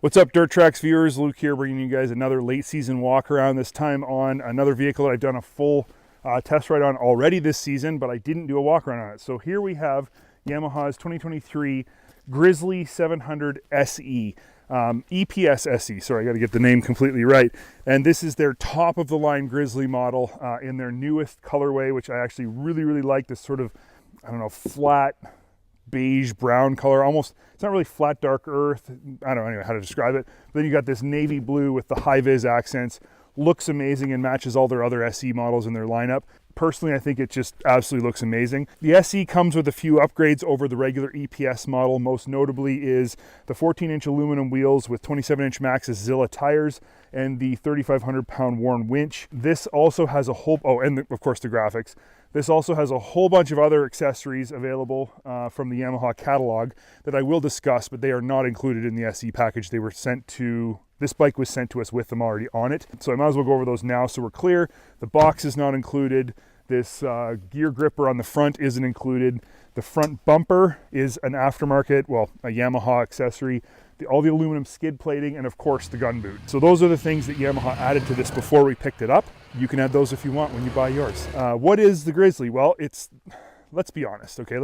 What's up, Dirt Trax viewers? Luke here, bringing you guys another late season walk around, this time on another vehicle that I've done a full test ride on already this season, but I didn't do a walk around on it. So here we have Yamaha's 2023 Grizzly 700 SE, EPS SE. Sorry, I got to get the name completely right. And this is their top of the line Grizzly model in their newest colorway, which I actually really like. This sort of, I don't know, flat beige brown color, almost. It's not really flat dark earth, I don't know how to describe it. But then you got this navy blue with the high vis accents. Looks amazing and matches all their other SE models in their lineup. Personally, I think it just absolutely looks amazing. The SE comes with a few upgrades over the regular EPS model. Most notably is the 14-inch aluminum wheels with 27-inch Maxxis Zilla tires and the 3,500 pound Warn winch. This also has a whole, of course the graphics. This also has a whole bunch of other accessories available from the Yamaha catalog that I will discuss, but they are not included in the SE package. They were sent to, this bike was sent to us with them already on it. So I might as well go over those now so we're clear. The box is not included. This gear gripper on the front isn't included. The front bumper is an aftermarket, well, a Yamaha accessory. All the aluminum skid plating, and of course the gun boot. So those are the things that Yamaha added to this before we picked it up. You can add those if you want when you buy yours. What is the Grizzly? Well, let's be honest, okay?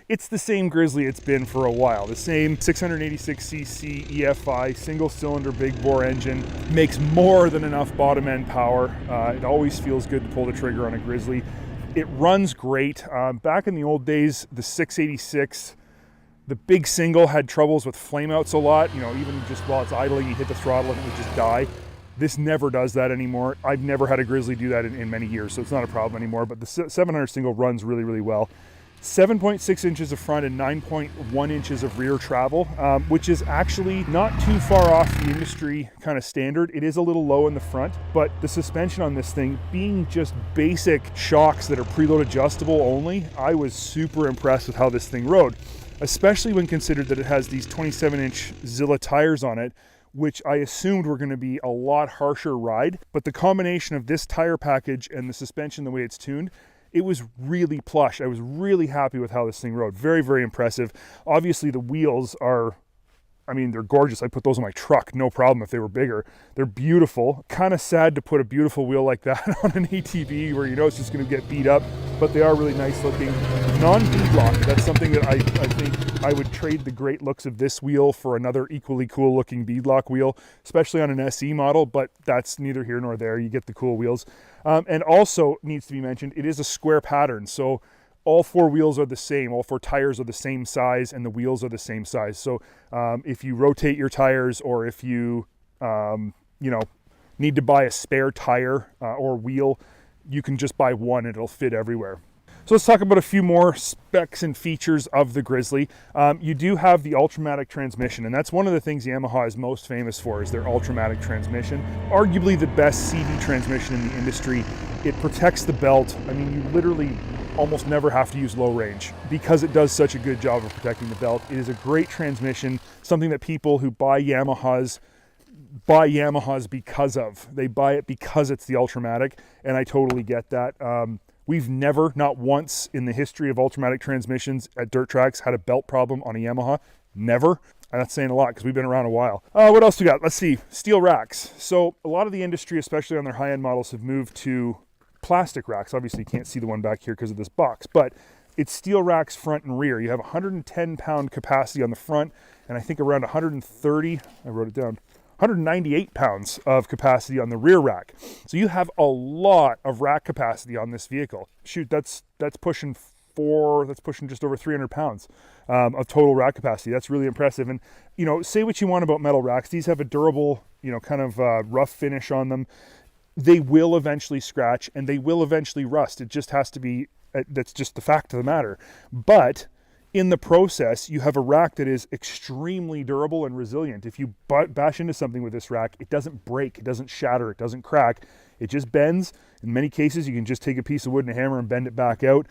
It's the same Grizzly it's been for a while. The same 686cc EFI, single cylinder big bore engine, makes more than enough bottom end power. It always feels good to pull the trigger on a Grizzly. It runs great. Back in the old days, the 686, the big single had troubles with flameouts a lot. You know, even just while it's idling, you hit the throttle and it would just die. This never does that anymore. I've never had a Grizzly do that in many years, so it's not a problem anymore. But the 700 single runs really well. 7.6 inches of front and 9.1 inches of rear travel, which is actually not too far off the industry kind of standard. It is a little low in the front, but the suspension on this thing being just basic shocks that are preload adjustable only, I was super impressed with how this thing rode, especially when considered that it has these 27-inch Zilla tires on it, which I assumed were going to be a lot harsher ride. But the combination of this tire package and the suspension, the way it's tuned, it was really plush. I was really happy with how this thing rode. Very impressive. Obviously the wheels are, I mean, they're gorgeous. I put those on my truck, no problem if they were bigger. They're beautiful. Kind of sad to put a beautiful wheel like that on an ATV where you know it's just going to get beat up, but they are really nice looking. Non-beadlock, that's something that I think I would trade the great looks of this wheel for another equally cool looking beadlock wheel, especially on an SE model, but that's neither here nor there. You get the cool wheels. And also needs to be mentioned, it is a square pattern. So all four wheels are the same, all four tires are the same size, and the wheels are the same size. So if you rotate your tires, or if you, need to buy a spare tire or wheel, you can just buy one and it'll fit everywhere. So let's talk about a few more specs and features of the Grizzly. You do have the Ultramatic transmission, and that's one of the things Yamaha is most famous for, is their Ultramatic transmission. Arguably the best CD transmission in the industry. It protects the belt. I mean, you literally almost never have to use low range because it does such a good job of protecting the belt. It is a great transmission, something that people who buy Yamahas because of. They buy it because it's the Ultramatic, and I totally get that. We've never, not once in the history of Ultramatic transmissions at Dirt Trax, had a belt problem on a Yamaha. Never. And that's saying a lot because we've been around a while. What else we got? Let's see. Steel racks. So a lot of the industry, especially on their high-end models, have moved to plastic racks. Obviously, you can't see the one back here because of this box, but it's steel racks front and rear. You have 110 pound capacity on the front, and I think around 130, I wrote it down, 198 pounds of capacity on the rear rack. So you have a lot of rack capacity on this vehicle. Shoot, that's pushing just over 300 pounds of total rack capacity. That's really impressive. And, you know, say what you want about metal racks. These have a durable, kind of rough finish on them. They will eventually scratch and they will eventually rust. It just has to be, that's just the fact of the matter. But in the process, you have a rack that is extremely durable and resilient. If you bash into something with this rack, it doesn't break, it doesn't shatter, it doesn't crack. It just bends. In many cases, you can just take a piece of wood and a hammer and bend it back out.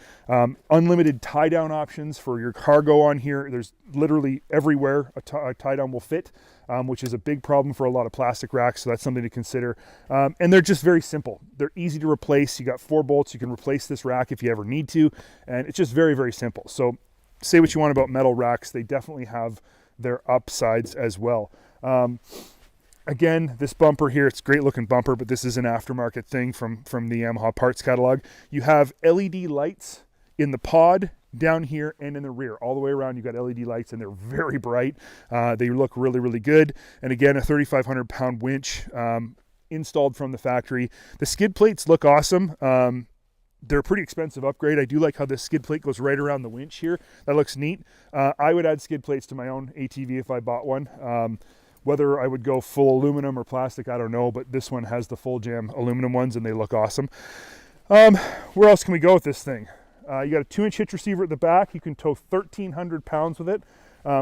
Unlimited tie-down options for your cargo on here. There's literally everywhere a tie-down will fit, which is a big problem for a lot of plastic racks, so that's something to consider. And they're just very simple. They're easy to replace. You got 4 bolts. You can replace this rack if you ever need to, and it's just very simple. So say what you want about metal racks, they definitely have their upsides as well. Again, this bumper here, it's a great looking bumper, but this is an aftermarket thing from the Yamaha parts catalog. You have LED lights in the pod, down here, and in the rear. All the way around, you've got LED lights, and they're very bright. They look really, really good. And again, a 3,500 pound winch installed from the factory. The skid plates look awesome. They're a pretty expensive upgrade. I do like how the skid plate goes right around the winch here. That looks neat. I would add skid plates to my own ATV if I bought one. Whether I would go full aluminum or plastic, I don't know, but this one has the full jam aluminum ones, and they look awesome. Where else can we go with this thing? You got a 2-inch hitch receiver at the back. You can tow 1,300 pounds with it,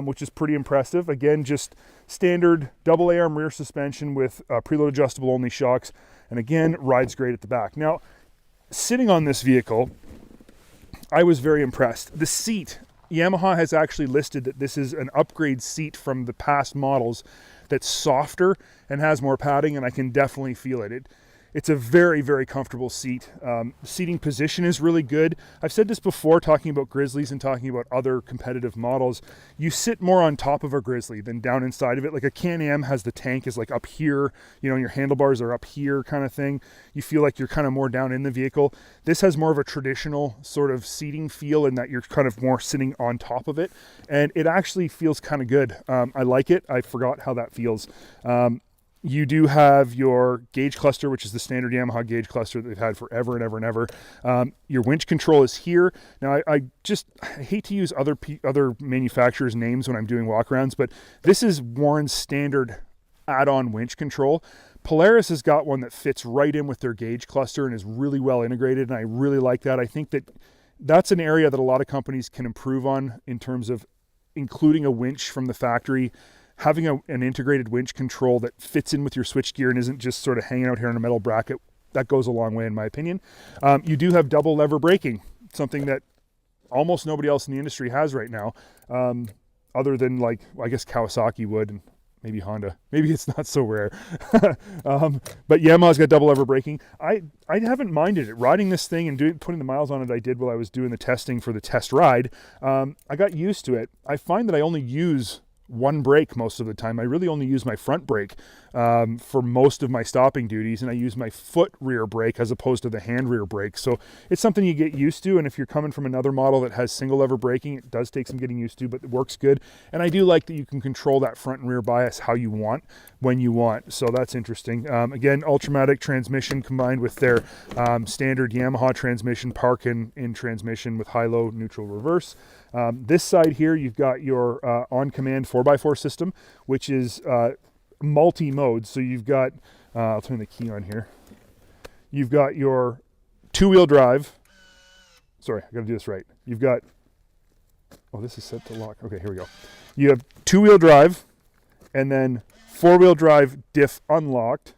which is pretty impressive. Again, just standard double A-arm rear suspension with preload adjustable only shocks, and again, rides great at the back. Now, sitting on this vehicle, I was very impressed. The seat, Yamaha has actually listed that this is an upgrade seat from the past models that's softer and has more padding, and I can definitely feel it. It's a very, very comfortable seat. The seating position is really good. I've said this before, talking about Grizzlies and talking about other competitive models. You sit more on top of a Grizzly than down inside of it. Like a Can-Am has the tank is like up here, you know, your handlebars are up here kind of thing. You feel like you're kind of more down in the vehicle. This has more of a traditional sort of seating feel in that you're kind of more sitting on top of it. And it actually feels kind of good. I like it. I forgot how that feels. You do have your gauge cluster, which is the standard Yamaha gauge cluster that they've had forever and ever and ever. Your winch control is here. Now, I hate to use other manufacturers' names when I'm doing walkarounds, but this is Warren's standard add-on winch control. Polaris has got one that fits right in with their gauge cluster and is really well integrated, and I really like that. I think that's an area that a lot of companies can improve on in terms of including a winch from the factory, having an integrated winch control that fits in with your switchgear and isn't just sort of hanging out here on a metal bracket. That goes a long way in my opinion. You do have double lever braking, something that almost nobody else in the industry has right now, other than like, I guess Kawasaki would, and maybe Honda. Maybe it's not so rare. But Yamaha's got double lever braking. I haven't minded it. Riding this thing and putting the miles on it I did while I was doing the testing for the test ride, I got used to it. I find that I only use one brake most of the time. I really only use my front brake for most of my stopping duties, and I use my foot rear brake as opposed to the hand rear brake. So it's something you get used to, and if you're coming from another model that has single lever braking, it does take some getting used to, but it works good. And I do like that you can control that front and rear bias how you want, when you want. So that's interesting. Again, Ultramatic transmission combined with their standard Yamaha transmission, park in transmission with high-low neutral reverse. This side here, you've got your on-command 4x4 system, which is multi-mode. So you've got, I'll turn the key on here. You've got your two-wheel drive. Sorry, I gotta do this right. You've got, oh, this is set to lock. Okay, here we go. You have two-wheel drive, and then four-wheel drive diff unlocked,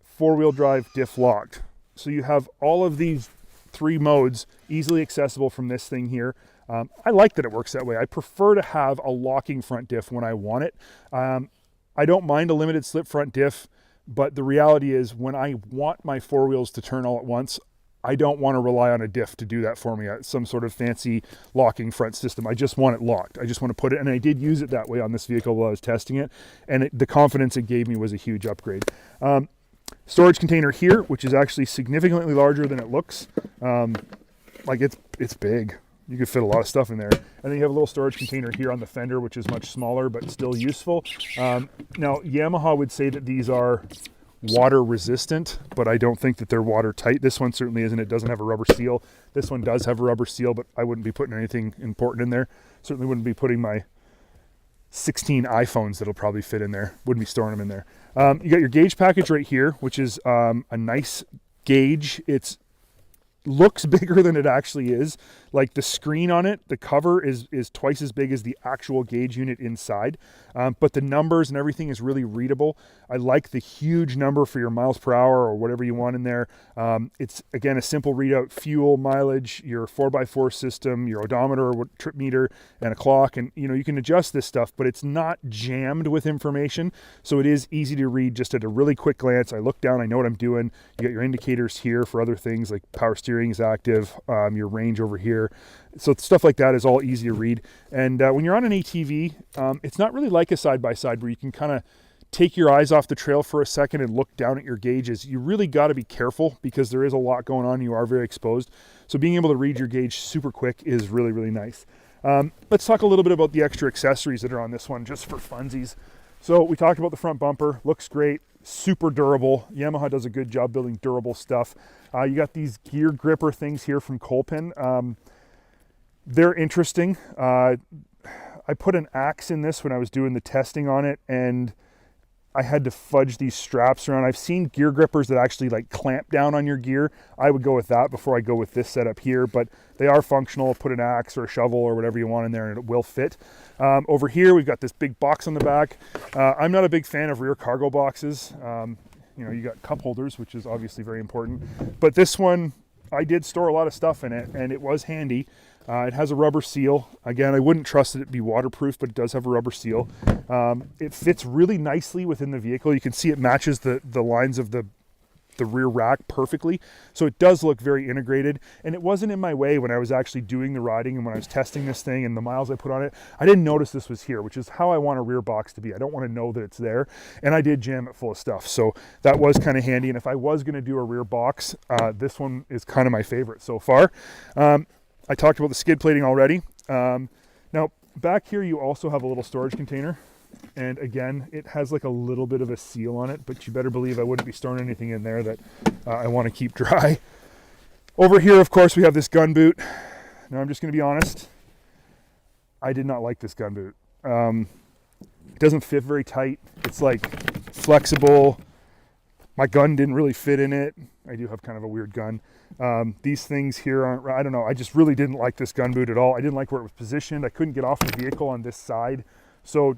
four-wheel drive diff locked. So you have all of these 3 modes easily accessible from this thing here. I like that it works that way. I prefer to have a locking front diff when I want it. I don't mind a limited slip front diff, but the reality is when I want my 4 wheels to turn all at once, I don't want to rely on a diff to do that for me, some sort of fancy locking front system. I just want it locked. I just want to put it, and I did use it that way on this vehicle while I was testing it, and the confidence it gave me was a huge upgrade. Storage container here, which is actually significantly larger than it looks. Like it's big. You could fit a lot of stuff in there. And then you have a little storage container here on the fender, which is much smaller, but still useful. Now, Yamaha would say that these are water resistant, but I don't think that they're watertight. This one certainly isn't. It doesn't have a rubber seal. This one does have a rubber seal, but I wouldn't be putting anything important in there. Certainly wouldn't be putting my 16 iPhones that'll probably fit in there. Wouldn't be storing them in there. You got your gauge package right here, which is a nice gauge. It's looks bigger than it actually is. Like the screen on it, the cover is twice as big as the actual gauge unit inside. But the numbers and everything is really readable. I like the huge number for your miles per hour or whatever you want in there. It's, again, a simple readout: fuel, mileage, your 4x4 system, your odometer, trip meter, and a clock. And, you know, you can adjust this stuff, but it's not jammed with information. So it is easy to read just at a really quick glance. I look down, I know what I'm doing. You got your indicators here for other things like power steering, steering is active, your range over here. So stuff like that is all easy to read. And when you're on an ATV, it's not really like a side-by-side where you can kind of take your eyes off the trail for a second and look down at your gauges. You really got to be careful because there is a lot going on. You are very exposed. So being able to read your gauge super quick is really, really nice. Let's talk a little bit about the extra accessories that are on this one just for funsies. So we talked about the front bumper, looks great, super durable. Yamaha does a good job building durable stuff. You got these gear gripper things here from Kolpin. They're interesting. I put an axe in this when I was doing the testing on it, and I had to fudge these straps around. I've seen gear grippers that actually like clamp down on your gear. I would go with that before I go with this setup here, but they are functional. Put an axe or a shovel or whatever you want in there and it will fit. Over here, we've got this big box on the back. I'm not a big fan of rear cargo boxes. You know, you got cup holders, which is obviously very important, but this one, I did store a lot of stuff in it and it was handy. It has a rubber seal. Again, I wouldn't trust that it be waterproof, but it does have a rubber seal. It fits really nicely within the vehicle. You can see it matches the lines of the rear rack perfectly. So it does look very integrated, and it wasn't in my way when I was actually doing the riding and when I was testing this thing and the miles I put on it. I didn't notice this was here, which is how I want a rear box to be. I don't want to know that it's there, and I did jam it full of stuff. So that was kind of handy, and if I was going to do a rear box, this one is kind of my favorite so far. I talked about the skid plating already. Now back here you also have a little storage container, and again it has like a little bit of a seal on it, but you better believe I wouldn't be storing anything in there that I want to keep dry. Over here, of course, we have this gun boot. Now I'm just going to be honest, I did not like this gun boot. It doesn't fit very tight. It's like flexible. My gun didn't really fit in it. I do have kind of a weird gun. These things here aren't, I don't know, I just really didn't like this gun boot at all. I didn't like where it was positioned. I couldn't get off the vehicle on this side. So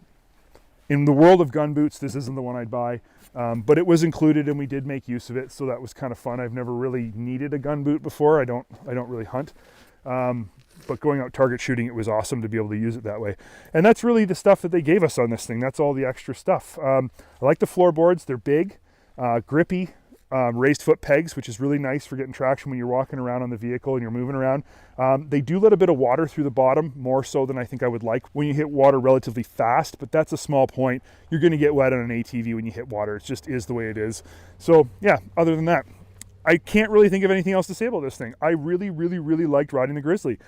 in the world of gun boots, this isn't the one I'd buy, but it was included and we did make use of it. So that was kind of fun. I've never really needed a gun boot before. I don't really hunt. But going out target shooting, it was awesome to be able to use it that way. And that's really the stuff that they gave us on this thing. That's all the extra stuff. I like the floorboards. They're big, grippy. Raised foot pegs, which is really nice for getting traction when you're walking around on the vehicle and you're moving around. They do let a bit of water through the bottom, more so than I think I would like when you hit water relatively fast, but that's a small point. You're going to get wet on an ATV when you hit water. It just is the way it is. So yeah, other than that, I can't really think of anything else to say about this thing. I really, really, really liked riding the Grizzly.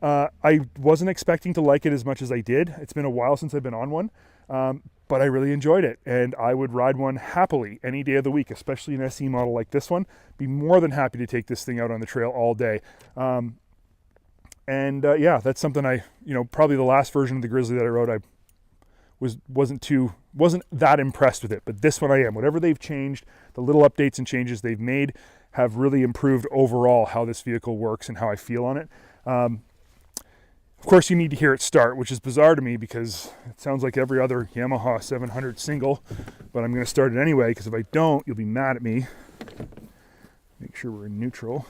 I wasn't expecting to like it as much as I did. It's been a while since I've been on one. But I really enjoyed it, and I would ride one happily any day of the week, especially an SE model like this one. Be more than happy to take this thing out on the trail all day. Yeah, that's something probably the last version of the Grizzly that I rode, I wasn't that impressed with it, but this one I am. Whatever they've changed, the little updates and changes they've made have really improved overall how this vehicle works and how I feel on it. Of course, you need to hear it start, which is bizarre to me because it sounds like every other Yamaha 700 single, but I'm going to start it anyway because if I don't, you'll be mad at me. Make sure we're in neutral.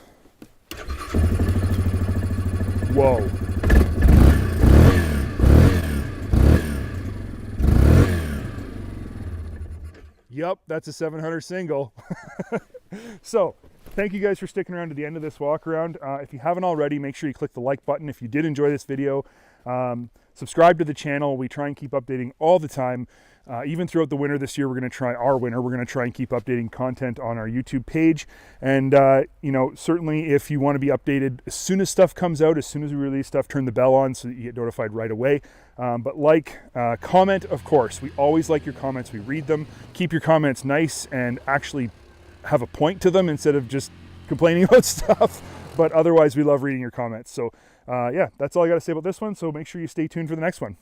Whoa. Yep, that's a 700 single. So, thank you guys for sticking around to the end of this walk around. If you haven't already, make sure you click the like button. If you did enjoy this video, subscribe to the channel. We try and keep updating all the time. Even throughout the winter this year, we're going to try and keep updating content on our YouTube page. And, certainly if you want to be updated as soon as stuff comes out, as soon as we release stuff, turn the bell on so that you get notified right away. But comment, of course. We always like your comments. We read them. Keep your comments nice and actually have a point to them instead of just complaining about stuff. But otherwise, we love reading your comments. So yeah, that's all I got to say about this one. So make sure you stay tuned for the next one.